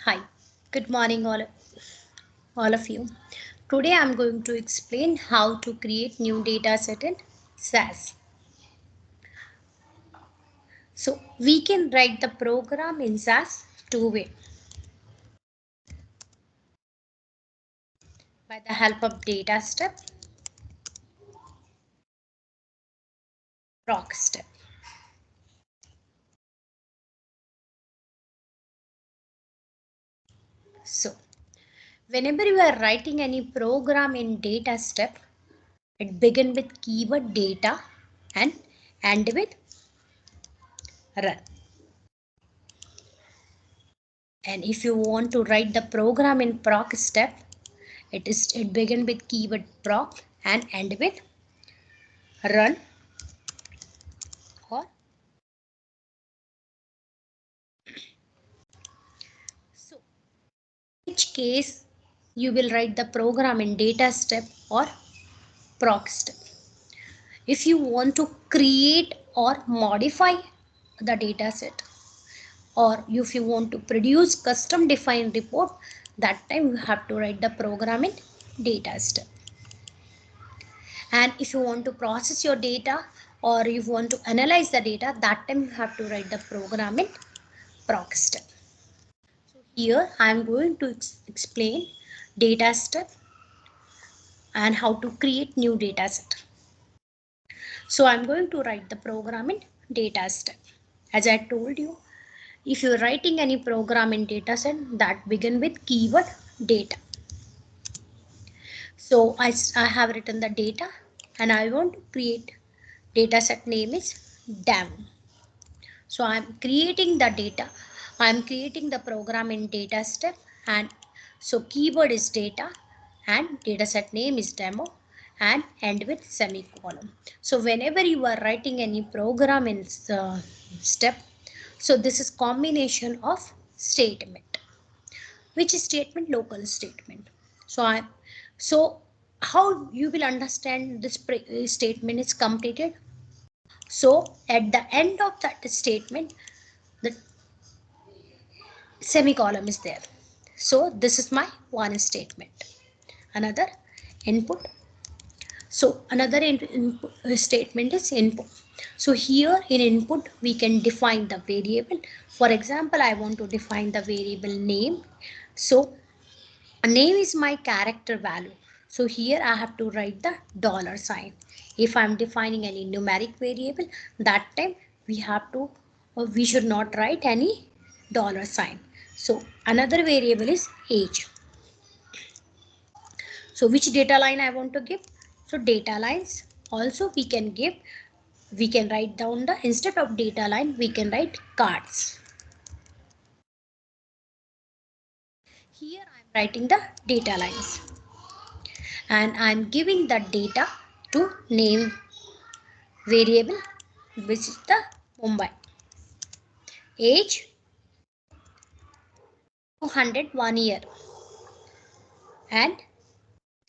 Hi, good morning all of you. Today I'm going to explain how to create new data set in SAS. So we can write the program in SAS two ways. By the help of data step, PROC step. So whenever you are writing any program in data step, it begin with keyword data and end with run. And if you want to write the program in PROC step, it begin with keyword PROC and end with run or so. Which case you will write the program in data step or PROC step. If you want to create or modify the data set, or if you want to produce custom defined report, that time you have to write the program in data step. And if you want to process your data or you want to analyze the data, that time you have to write the program in PROC step. So here I am going to explain data step and how to create new data set. So I'm going to write the program in data step. As I told you, if you're writing any program in data set, that begin with keyword data. So I have written the data and I want to create data set name is demo. So I'm creating the data. I'm creating the program in data step, and so keyword is data and data set name is demo and end with semicolon. So whenever you are writing any program in step, so this is combination of statement. Which statement? Local statement. So how you will understand this statement is completed? So at the end of that statement, the semicolon is there. So this is my one statement. Another input. So another statement is input. So here in input we can define the variable. For example, I want to define the variable name. So name is my character value. So here I have to write the dollar sign. If I'm defining any numeric variable, that time we have to, or we should not write any dollar sign. So another variable is age. So which data line I want to give? So data lines also we can give, we can write down the, instead of data line, we can write cards. Here I'm writing the data lines and I'm giving the data to name variable, which is the Mumbai. Age 201 year and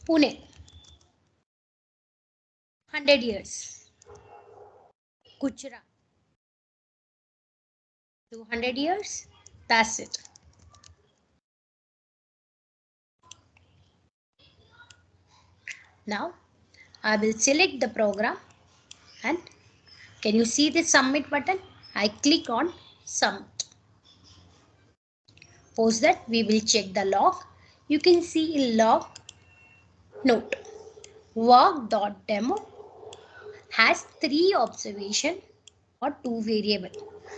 Pune 100 years. Gujarat 200 years. That's it. Now I will select the program and can you see the submit button? I click on submit. Post that we will check the log. You can see in log note work.demo has 3 observation or 2 variable.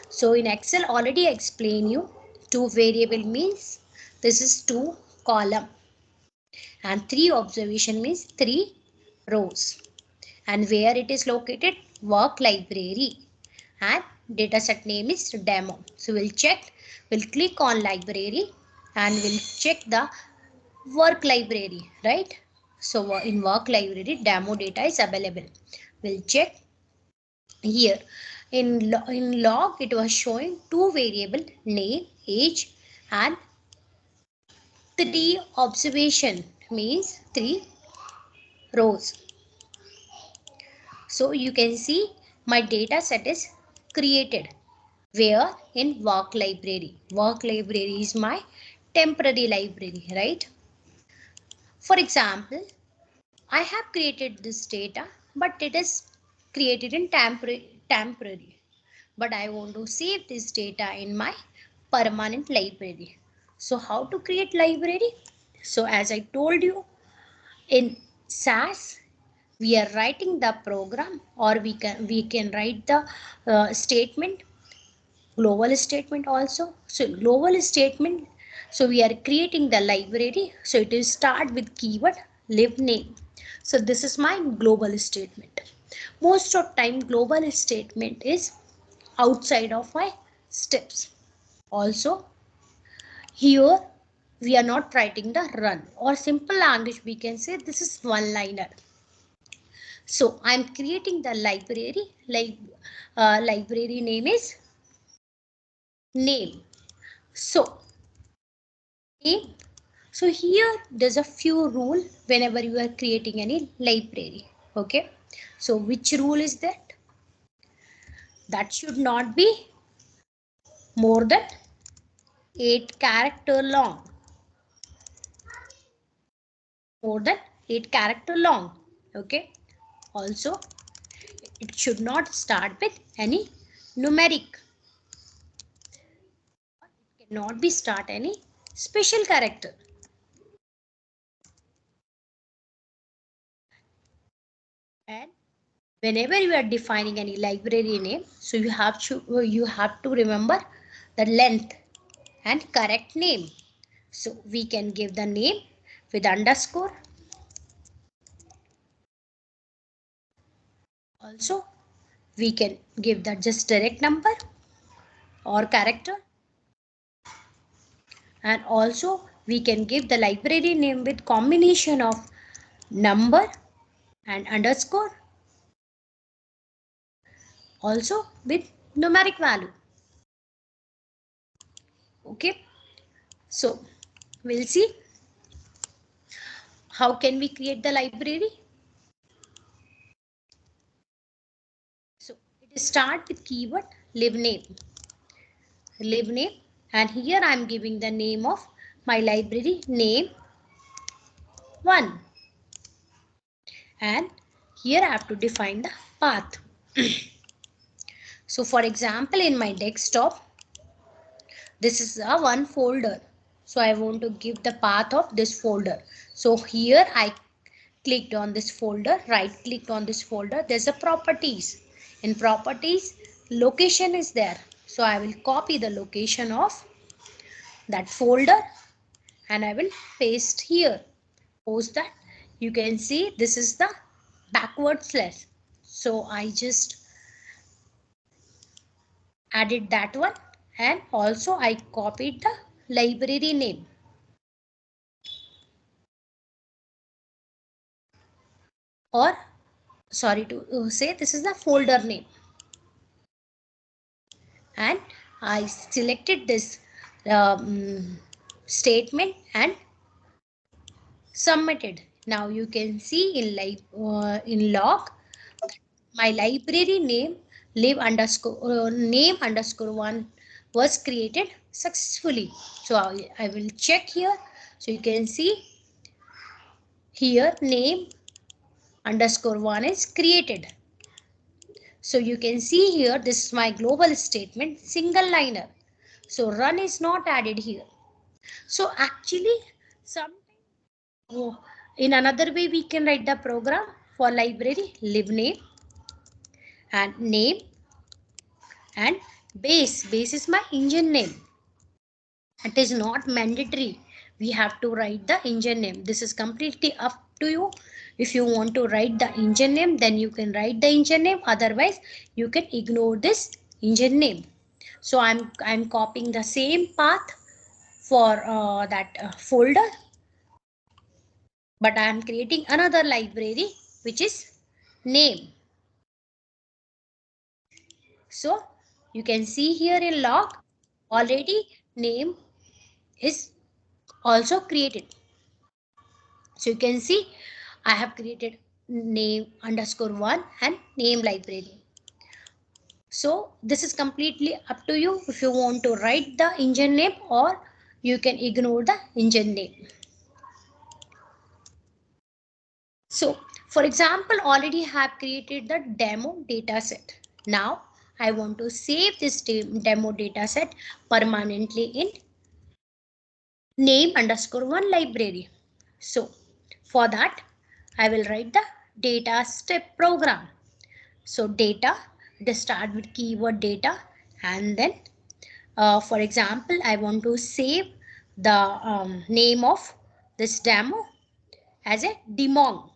So in Excel already explain you 2 variable means this is 2 column and 3 observation means 3 rows, and where it is located, work library, and data set name is demo. So we'll click on library and we'll check the work library, right? So in work library demo data is available. We'll check here. In log it was showing 2 variable name, age and 3 observation means 3 rows. So you can see my data set is created where in work library. Work library is my temporary library, right? For example, I have created this data, but it is created in temporary. But I want to save this data in my permanent library. So how to create library? So as I told you, in SAS, we are writing the program, or we can write the statement, global statement also. So global statement, so we are creating the library. So it will start with keyword live name. So this is my global statement. Most of time global statement is outside of my steps. Also here we are not writing the run, or simple language we can say this is one liner. So I'm creating the library, library name is name. So name. So here there's a few rule whenever you are creating any library. Okay. So which rule is that? That should not be more than 8 character long. More than 8 character long. Okay. Also, it should not start with any numeric. It cannot be start any special character. And whenever you are defining any library name, so you have to remember the length and correct name. So we can give the name with underscore. Also, we can give the just direct number or character. And also we can give the library name with combination of number and underscore, also with numeric value. Okay, so we'll see how can we create the library. So it start with keyword live name, and here I'm giving the name of my library name 1, and here I have to define the path. So for example, in my desktop, this is a one folder. So I want to give the path of this folder. So here I clicked on this folder, right clicked on this folder. There's a properties. In properties, location is there. So I will copy the location of that folder and I will paste here. Post that. You can see this is the backward slash. So I just added that one, and also I copied the library name. Or sorry to say, this is the folder name, and I selected this statement and submitted. Now you can see in log my library name name underscore 1 was created successfully. So I will check here. So you can see here name underscore 1 is created. So you can see here, this is my global statement, single liner. So run is not added here. So actually, in another way we can write the program for library live name and name and base. Base is my engine name. It is not mandatory. We have to write the engine name. This is completely up to you. If you want to write the engine name, then you can write the engine name. Otherwise, you can ignore this engine name. So I'm copying the same path for that folder, but I am creating another library which is name. So you can see here in log already name is also created. So you can see I have created name underscore 1 and name library. So this is completely up to you if you want to write the engine name or you can ignore the engine name. So for example, already have created the demo data set. Now I want to save this demo data set permanently in name_1 library. So for that, I will write the data step program. So data, it start with keyword data, and then for example, I want to save the name of this demo as a demong.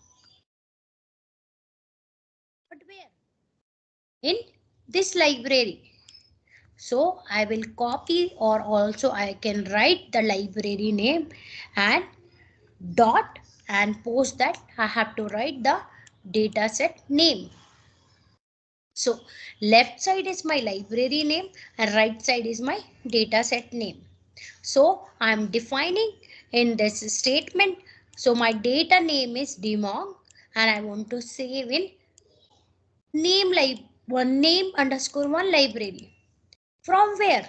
But where? In this library. So I will copy, or also I can write the library name and dot and post that I have to write the dataset name. So left side is my library name and right side is my dataset name. So I'm defining in this statement. So my data name is demong and I want to save in name_1 library. From where?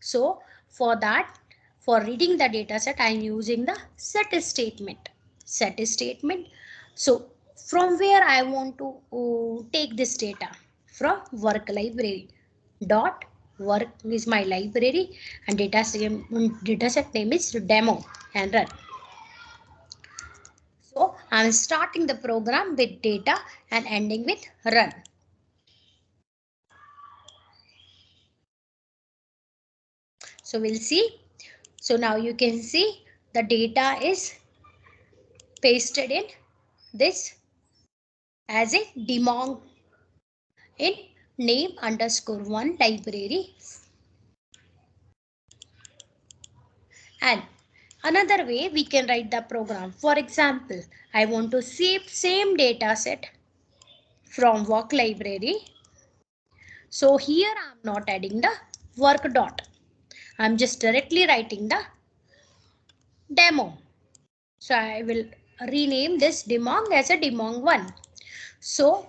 So for that, for reading the data set, I am using the set statement. Set statement. So from where I want to take this data? From work library. Dot work is my library and data set name is demo and run. So I am starting the program with data and ending with run. So we'll see. So now you can see the data is pasted in this as a demong in name_1 library. And another way we can write the program. For example, I want to save same data set from work library. So here I am not adding the work dot. I am just directly writing the demo. So I will rename this demong as a demong1. So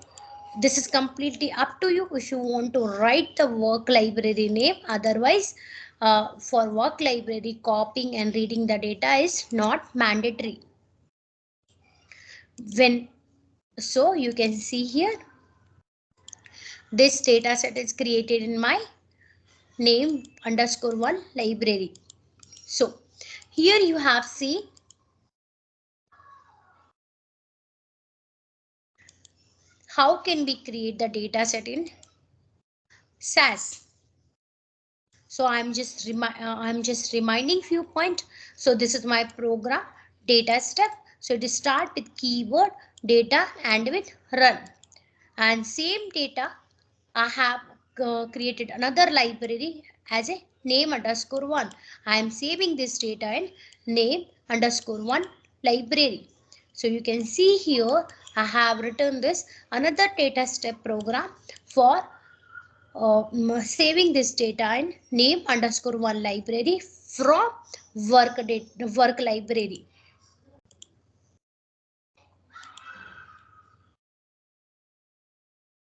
this is completely up to you if you want to write the work library name. Otherwise, for work library, copying and reading the data is not mandatory. So you can see here, this data set is created in my name_1 library. So here you have seen how can we create the data set in SAS. So I'm just reminding few points. So this is my program data step. So it start with keyword data and with run. And same data I have created another library as a name_1. I am saving this data in name_1 library. So you can see here I have written this another data step program for saving this data in name_1 library from work library.